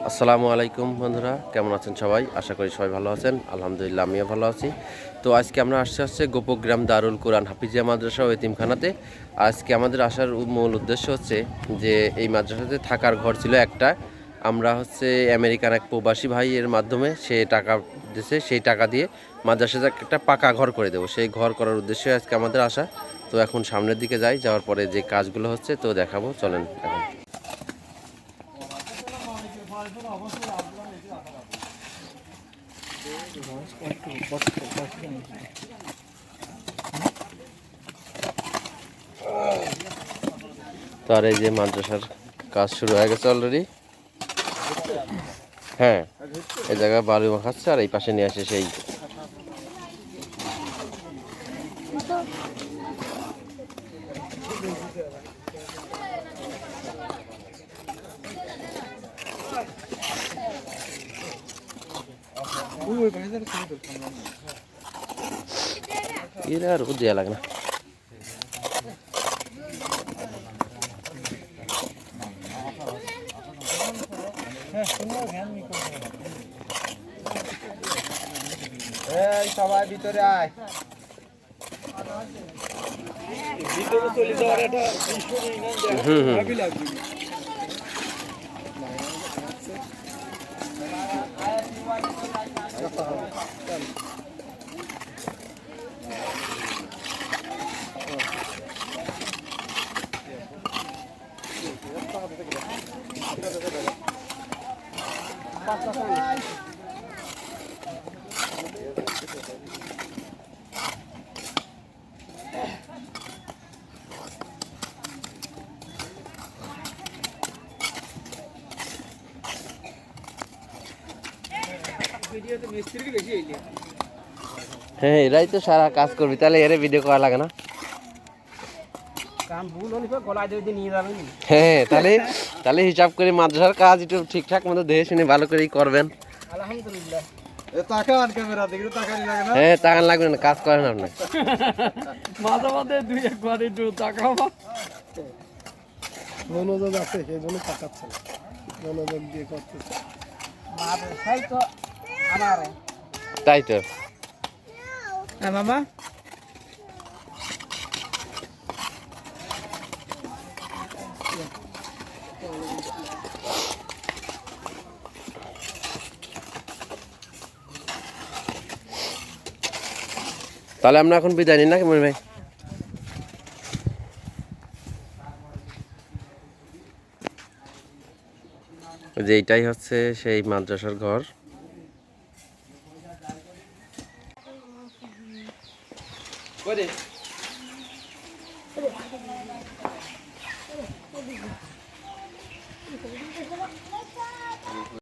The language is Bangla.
আসসালামু আলাইকুম বন্ধুরা, কেমন আছেন সবাই? আশা করি সবাই ভালো আছেন। আলহামদুলিল্লাহ, আমিও ভালো আছি। তো আজকে আমরা আসছে গোপগ্রাম দারুল কোরআন হাফিজিয়া মাদ্রাসা ও এতিমখানাতে। আজকে আমাদের আসার মূল উদ্দেশ্য হচ্ছে যে এই মাদ্রাসাতে থাকার ঘর ছিল একটা। আমরা আমেরিকান এক প্রবাসী ভাইয়ের মাধ্যমে সে টাকা দিয়েছে, সেই টাকা দিয়ে মাদ্রাসাতে একটা পাকা ঘর করে দেবো। সেই ঘর করার উদ্দেশ্যে আজকে আমাদের আসা। তো এখন সামনের দিকে যাই, যাওয়ার পরে যে কাজগুলো হচ্ছে তো দেখাবো, চলেন এখন। তো আর এই যে মাদ্রাসার কাজ শুরু হয়ে গেছে অলরেডি। হ্যাঁ, এই জায়গায় বালু মাখাচ্ছে আর এই পাশে নিয়ে আসে সেই এরা আর দেওয়া লাগে না। সবাই ভিতরে আয়, ভিতরে চলে যাওয়ার একটা ভাবি লাগবে। হ্যাঁ, এরাই তো সারা কাজ করবি, তাহলে এর ভিডিও করা লাগে না। হ্যাঁ, তাহলে তাহলে হিসাব করে মাদ্রাসার কাজ একটু ঠিকঠাক মতো দেখে শুনে ভালো করেই করবেন। আলহামদুলিল্লাহ। তাকান ক্যামেরা দিকে, তাকানি লাগে না? হ্যাঁ, তাকান লাগবে না, কাজ করেন আপনি। মাঝে মাঝে দুই একবার একটু তাকাও। মনোযোগ আছে, সেই জন্য তাকাচ্ছে না, মনোযোগ দিয়ে করতেছে। তাই তো। হ্যাঁ মামা, তাহলে আমরা এখন বিদায় নিই নাকি মনি ভাই? যে এইটাই হচ্ছে সেই মাদ্রাসার ঘর।